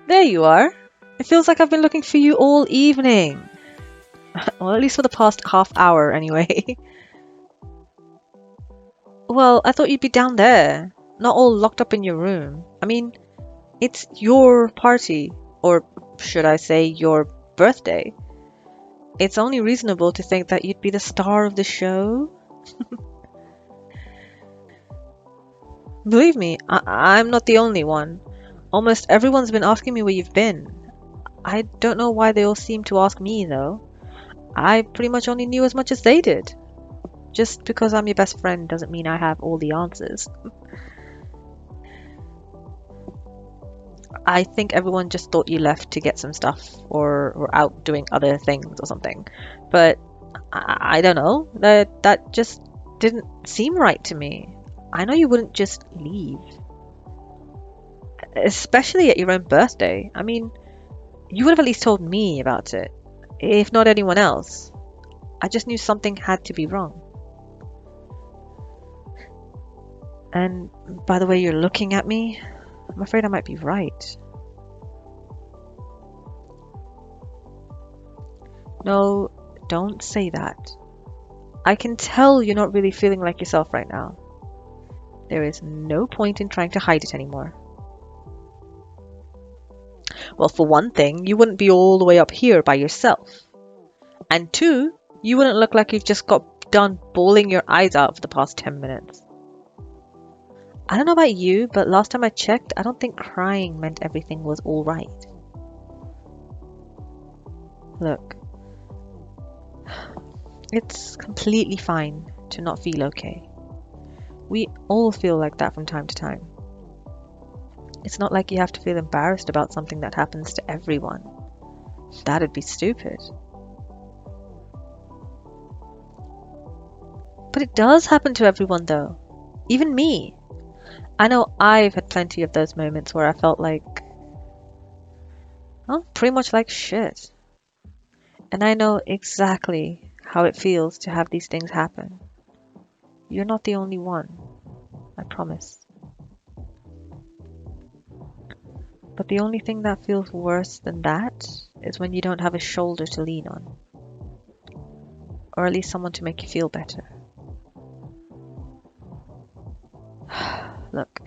There you are. It feels like I've been looking for you all evening. Well, at least for the past half hour, anyway. Well, I thought you'd be down there, not all locked up in your room. I mean, it's your party, or should I say, your birthday. It's only reasonable to think that you'd be the star of the show. Believe me, I'm not the only one. Almost everyone's been asking me where you've been. I don't know why they all seem to ask me, though. I pretty much only knew as much as they did. Just because I'm your best friend doesn't mean I have all the answers. I think everyone just thought you left to get some stuff or out doing other things or something. But I don't know. That just didn't seem right to me. I know you wouldn't just leave. Especially at your own birthday. I mean, you would have at least told me about it. If not anyone else. I just knew something had to be wrong. And by the way you're looking at me, I'm afraid I might be right. No, don't say that. I can tell you're not really feeling like yourself right now. There is no point in trying to hide it anymore. Well, for one thing, you wouldn't be all the way up here by yourself. And two, you wouldn't look like you've just got done bawling your eyes out for the past 10 minutes. I don't know about you, but last time I checked, I don't think crying meant everything was all right. Look, it's completely fine to not feel okay. We all feel like that from time to time. It's not like you have to feel embarrassed about something that happens to everyone. That'd be stupid. But it does happen to everyone though. Even me. I know I've had plenty of those moments where I felt like, well, pretty much like shit. And I know exactly how it feels to have these things happen. You're not the only one. I promise. But the only thing that feels worse than that is when you don't have a shoulder to lean on. Or at least someone to make you feel better. Look,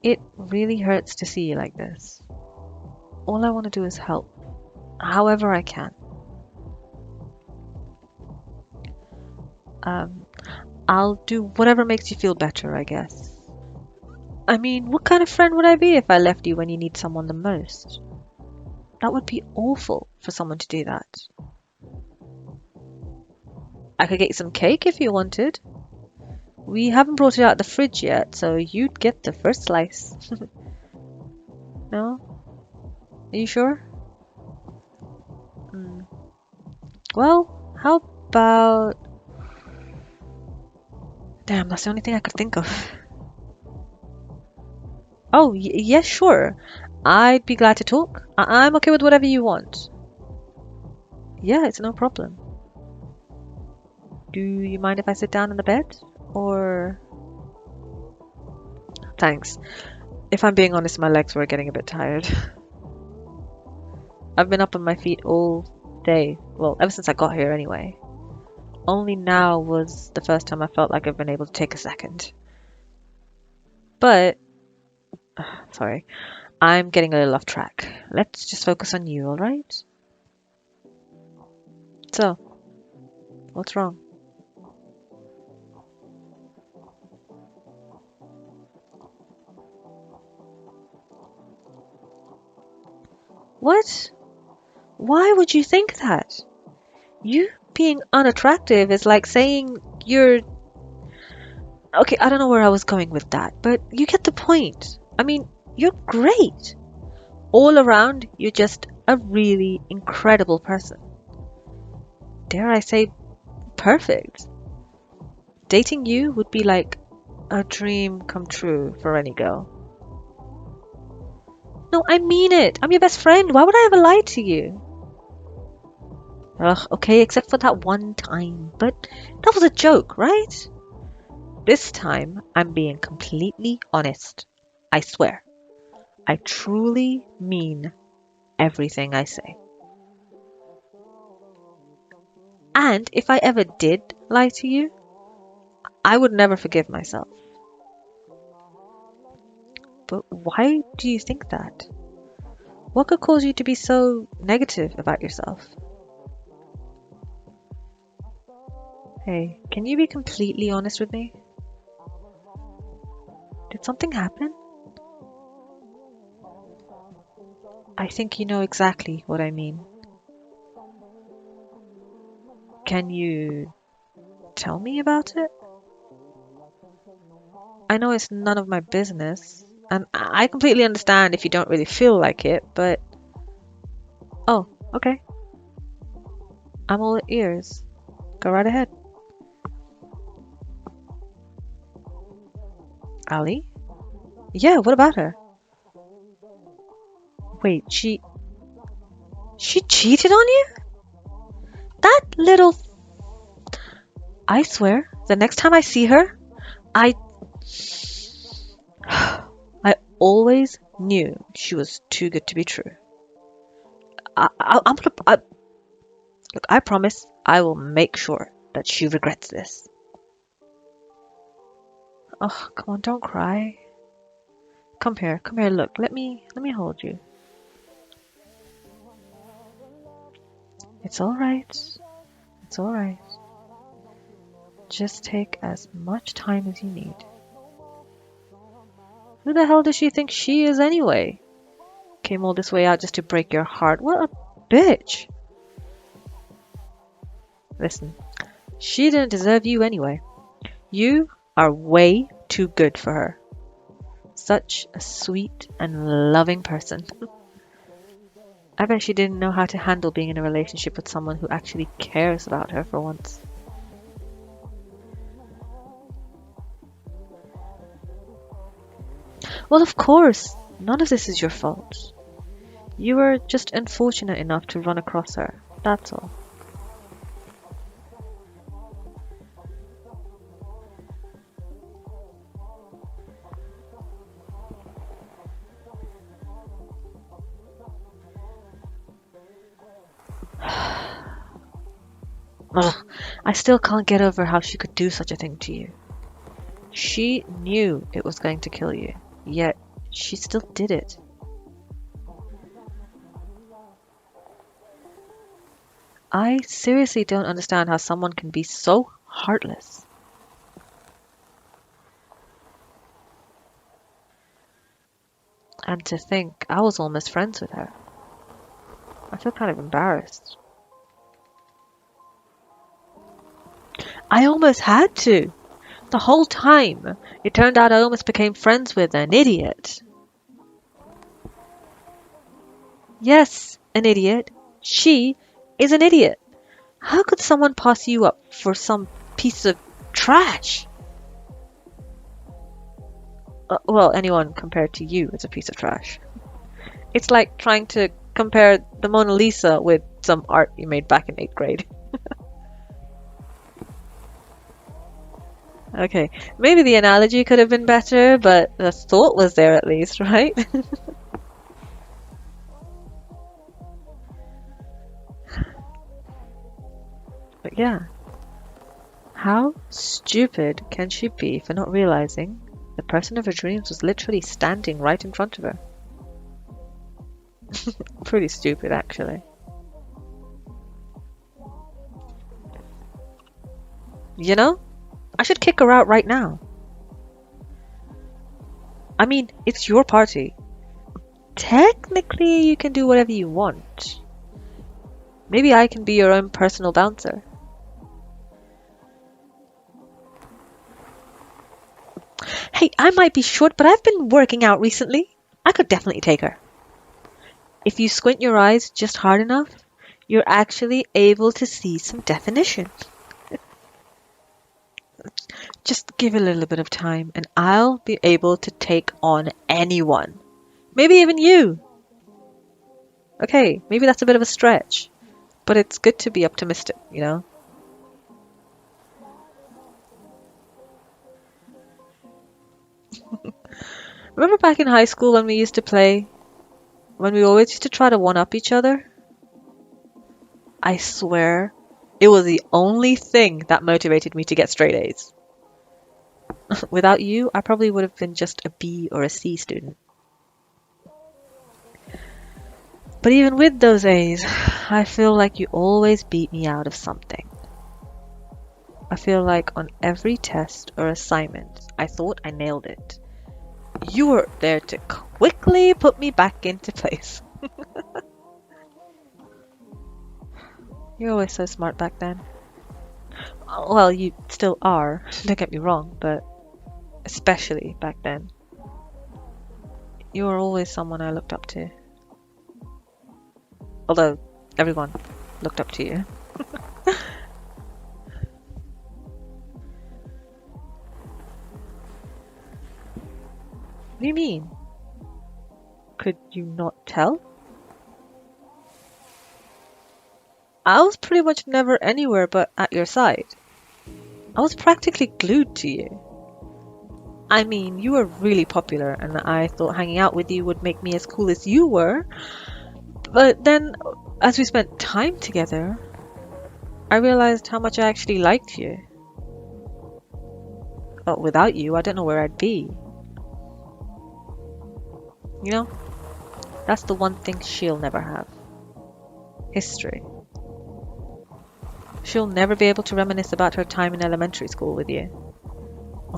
it really hurts to see you like this. All I want to do is help, however I can. I'll do whatever makes you feel better, I guess. I mean, what kind of friend would I be if I left you when you need someone the most? That would be awful for someone to do that. I could get you some cake if you wanted. We haven't brought it out of the fridge yet, so you'd get the first slice. No? Are you sure? Well, how about... Damn, that's the only thing I could think of. Oh, yes, sure. I'd be glad to talk. I'm okay with whatever you want. Yeah, it's no problem. Do you mind if I sit down on the bed? Or... Thanks. If I'm being honest, my legs were getting a bit tired. I've been up on my feet all day. Well, ever since I got here anyway. Only now was the first time I felt like I've been able to take a second. But... Sorry. I'm getting a little off track. Let's just focus on you, alright? So, what's wrong? What? Why would you think that? You being unattractive is like saying you're... Okay, I don't know where I was going with that, but you get the point. I mean, you're great. All around, you're just a really incredible person. Dare I say, perfect. Dating you would be like a dream come true for any girl. No, I mean it. I'm your best friend. Why would I ever lie to you? Ugh, okay, except for that one time. But that was a joke, right? This time, I'm being completely honest. I swear. I truly mean everything I say. And if I ever did lie to you, I would never forgive myself. But why do you think that? What could cause you to be so negative about yourself? Hey, can you be completely honest with me? Did something happen? I think you know exactly what I mean. Can you tell me about it? I know it's none of my business, and I completely understand if you don't really feel like it, but... Oh, okay. I'm all ears. Go right ahead. Ali? Yeah, what about her? Wait, she cheated on you? That little... I swear, the next time I see her, I... I always knew she was too good to be true. I'm gonna... look, I promise I will make sure that she regrets this. Oh, come on, don't cry. Come here, look, let me hold you. It's alright. It's alright. Just take as much time as you need. Who the hell does she think she is anyway? Came all this way out just to break your heart. What a bitch. Listen, she didn't deserve you anyway. You are way too good for her. Such a sweet and loving person. I bet she didn't know how to handle being in a relationship with someone who actually cares about her for once. Well, of course, none of this is your fault. You were just unfortunate enough to run across her, that's all. Ugh, I still can't get over how she could do such a thing to you. She knew it was going to kill you, yet she still did it. I seriously don't understand how someone can be so heartless. And to think I was almost friends with her. I feel kind of embarrassed. I almost had to. The whole time, it turned out I almost became friends with an idiot. Yes, an idiot. She is an idiot. How could someone pass you up for some piece of trash? Well, anyone compared to you is a piece of trash. It's like trying to compare the Mona Lisa with some art you made back in 8th grade. Okay, maybe the analogy could have been better, but the thought was there at least, right? But yeah, how stupid can she be for not realizing the person of her dreams was literally standing right in front of her? Pretty stupid, actually. You know, I should kick her out right now. I mean, it's your party. Technically, you can do whatever you want. Maybe I can be your own personal bouncer. Hey, I might be short, but I've been working out recently. I could definitely take her. If you squint your eyes just hard enough, you're actually able to see some definition. Just give it a little bit of time and I'll be able to take on anyone. Maybe even you. Okay, maybe that's a bit of a stretch, but it's good to be optimistic, you know? Remember back in high school when we used to play? When we always used to try to one-up each other? I swear, it was the only thing that motivated me to get straight A's. Without you, I probably would have been just a B or a C student. But even with those A's, I feel like you always beat me out of something. I feel like on every test or assignment, I thought I nailed it. You were there to quickly put me back into place. You were always so smart back then. Well, you still are, don't get me wrong, but especially back then. You were always someone I looked up to. Although, everyone looked up to you. What do you mean? Could you not tell? I was pretty much never anywhere but at your side. I was practically glued to you. I mean, you were really popular, and I thought hanging out with you would make me as cool as you were. But then, as we spent time together, I realized how much I actually liked you. But without you, I don't know where I'd be. You know, that's the one thing she'll never have. History. She'll never be able to reminisce about her time in elementary school with you.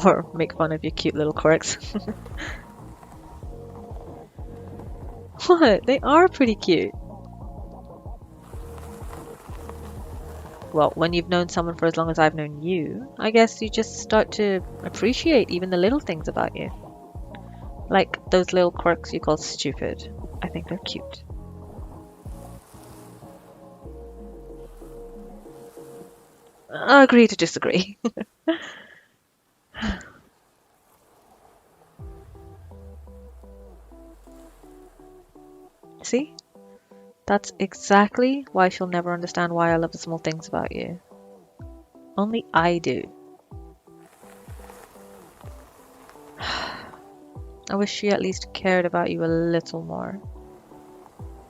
Or make fun of your cute little quirks. What? They are pretty cute. Well, when you've known someone for as long as I've known you, I guess you just start to appreciate even the little things about you. Like those little quirks you call stupid. I think they're cute. Agree to disagree. See? That's exactly why she'll never understand why I love the small things about you. Only I do. I wish she at least cared about you a little more.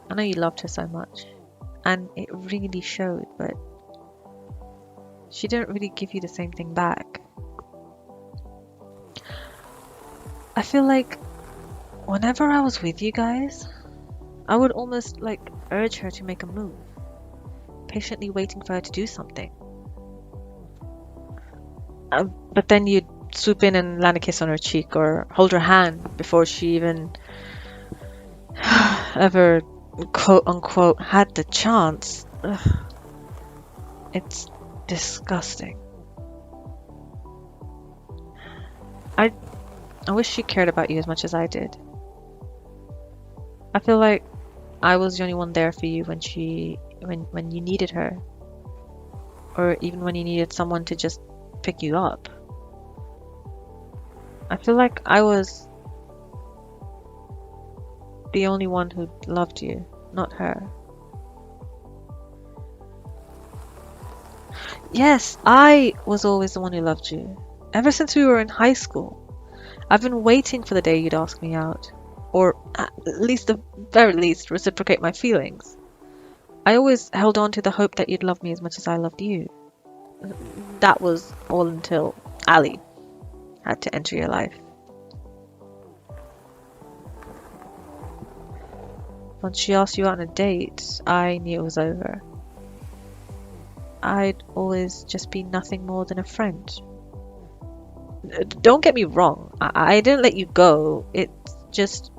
I know you loved her so much, and it really showed, but she didn't really give you the same thing back. I feel like whenever I was with you guys, I would almost like urge her to make a move, patiently waiting for her to do something. But then you'd swoop in and land a kiss on her cheek or hold her hand before she even ever, quote unquote, had the chance. Ugh. It's disgusting. I wish she cared about you as much as I did. I feel like I was the only one there for you when you needed her, or even when you needed someone to just pick you up. I feel like I was the only one who loved you, not her. Yes, I was always the one who loved you. Ever since we were in high school, I've been waiting for the day you'd ask me out, or at least the very least reciprocate my feelings. I always held on to the hope that you'd love me as much as I loved you. That was all until Ali had to enter your life. Once she asked you out on a date, I knew it was over. I'd always just be nothing more than a friend. Don't get me wrong, I didn't let you go. It's just,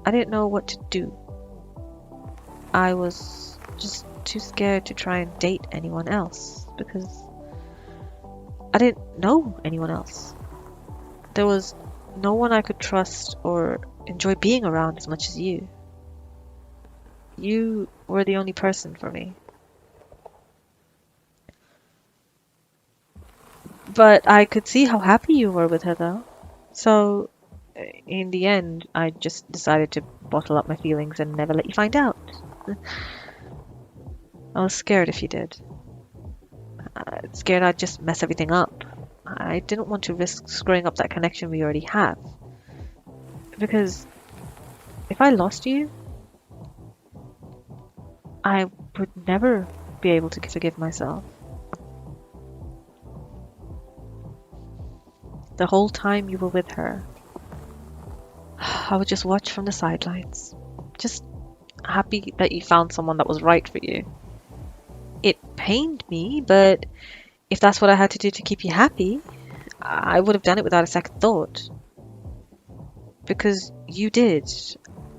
I didn't know what to do. I was just too scared to try and date anyone else because I didn't know anyone else. There was no one I could trust or enjoy being around as much as you. You were the only person for me. But I could see how happy you were with her though. So in the end, I just decided to bottle up my feelings and never let you find out. I was scared if you did. Scared I'd just mess everything up. I didn't want to risk screwing up that connection we already have. Because if I lost you, I would never be able to forgive myself. The whole time you were with her, I would just watch from the sidelines, just happy that you found someone that was right for you. It pained me, but if that's what I had to do to keep you happy, I would have done it without a second thought. Because you did,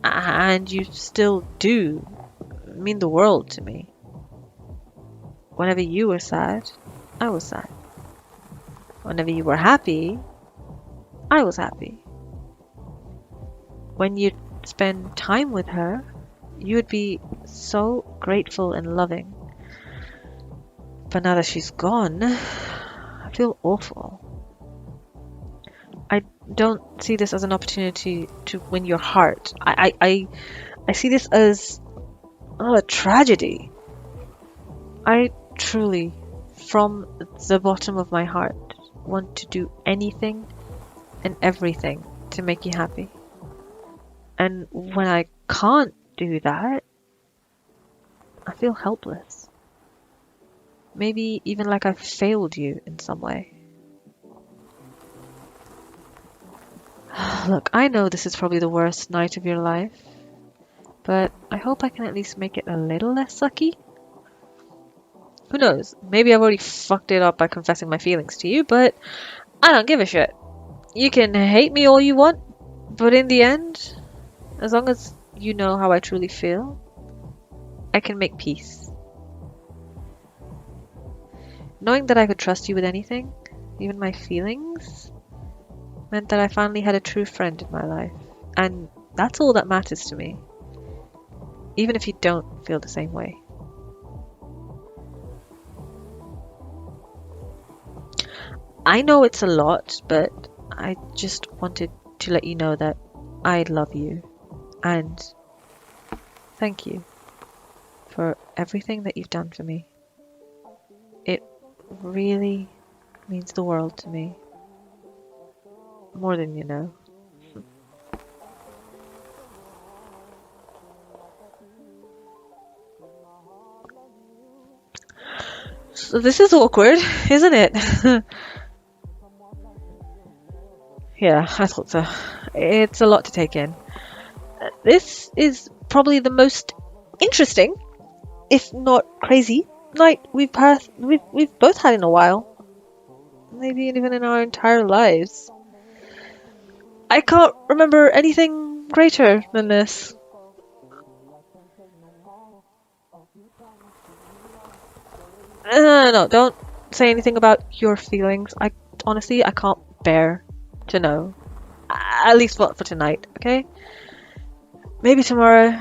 and you still do mean the world to me. Whenever you were sad, I was sad. Whenever you were happy, I was happy. When you spend time with her, you would be so grateful and loving. But now that she's gone, I feel awful. I don't see this as an opportunity to win your heart. I see this as a tragedy. I truly, from the bottom of my heart, want to do anything and everything to make you happy. And when I can't do that, I feel helpless. Maybe even like I failed you in some way. Look, I know this is probably the worst night of your life, but I hope I can at least make it a little less sucky. Who knows? Maybe I've already fucked it up by confessing my feelings to you, but I don't give a shit. You can hate me all you want, but in the end, as long as you know how I truly feel, I can make peace. Knowing that I could trust you with anything, even my feelings, meant that I finally had a true friend in my life. And that's all that matters to me. Even if you don't feel the same way. I know it's a lot, but I just wanted to let you know that I love you. And thank you for everything that you've done for me. It really means the world to me. More than you know. So this is awkward, isn't it? Yeah, I thought so. It's a lot to take in. This is probably the most interesting, if not crazy, night we've both had in a while. Maybe even in our entire lives. I can't remember anything greater than this. No, don't say anything about your feelings. Honestly, I can't bear to know. At least for tonight, okay? Maybe tomorrow.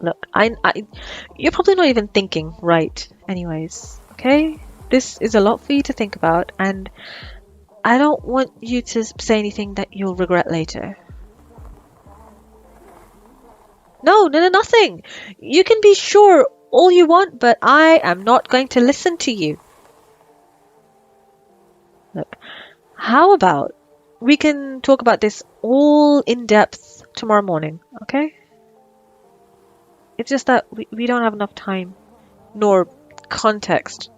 Look, you're probably not even thinking right anyways, okay? This is a lot for you to think about, and I don't want you to say anything that you'll regret later. No, nothing. You can be sure all you want, but I am not going to listen to you. Look, how about we can talk about this all in depth tomorrow morning, okay? It's just that we don't have enough time nor context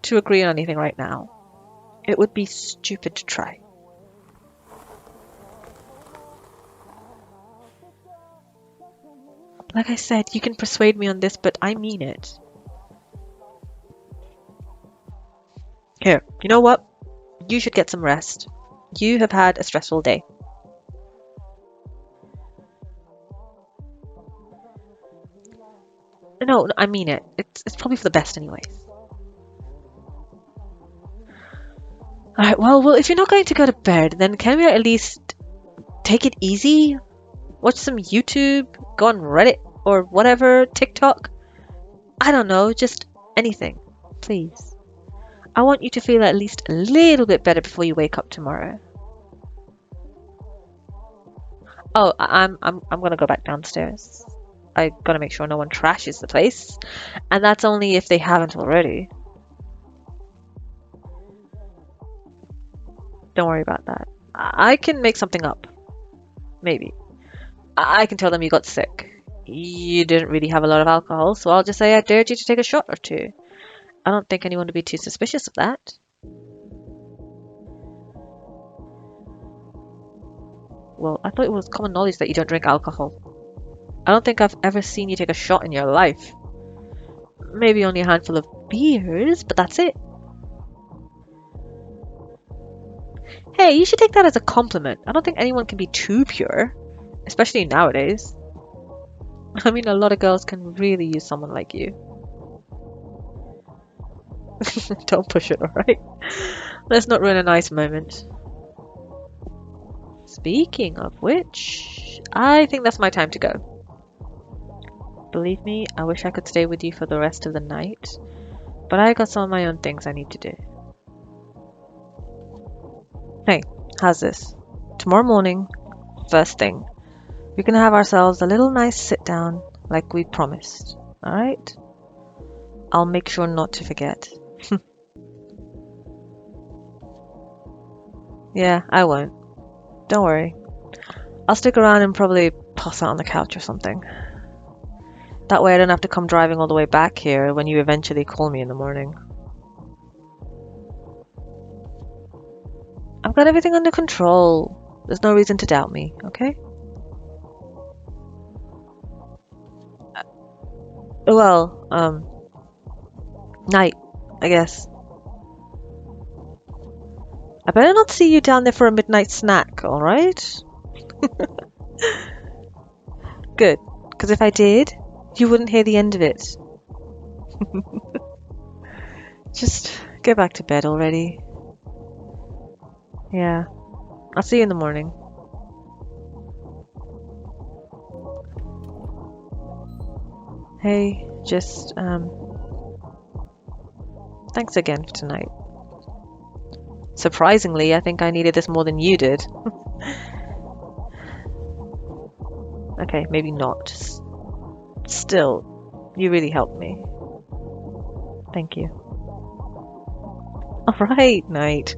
to agree on anything right now. It would be stupid to try. Like I said, you can persuade me on this, but I mean it. Here, you know what? You should get some rest. You have had a stressful day. No, I mean it. It's probably for the best anyways. Alright, well, if you're not going to go to bed, then can we at least take it easy? Watch some YouTube, go on Reddit, or whatever, TikTok? I don't know, just anything. Please. I want you to feel at least a little bit better before you wake up tomorrow. Oh, I'm gonna go back downstairs. I gotta make sure no one trashes the place. And that's only if they haven't already. Don't worry about that. I can make something up. Maybe. I can tell them you got sick. You didn't really have a lot of alcohol, so I'll just say I dared you to take a shot or two. I don't think anyone would be too suspicious of that. Well, I thought it was common knowledge that you don't drink alcohol. I don't think I've ever seen you take a shot in your life. Maybe only a handful of beers, but that's it. Hey, you should take that as a compliment. I don't think anyone can be too pure, especially nowadays. I mean, a lot of girls can really use someone like you. Don't push it, alright? Let's not ruin a nice moment. Speaking of which, I think that's my time to go. Believe me, I wish I could stay with you for the rest of the night, but I got some of my own things I need to do. Hey, how's this? Tomorrow morning, first thing, we can have ourselves a little nice sit down like we promised, alright? I'll make sure not to forget. Yeah, I won't. Don't worry. I'll stick around and probably pass out on the couch or something. That way I don't have to come driving all the way back here when you eventually call me in the morning. I've got everything under control. There's no reason to doubt me, okay? Well, night, I guess. I better not see you down there for a midnight snack, alright? Good, because if I did, you wouldn't hear the end of it. Just get back to bed already. Yeah, I'll see you in the morning. Hey, just, thanks again for tonight. Surprisingly, I think I needed this more than you did. Okay, maybe not. Still, you really helped me. Thank you. Alright, night.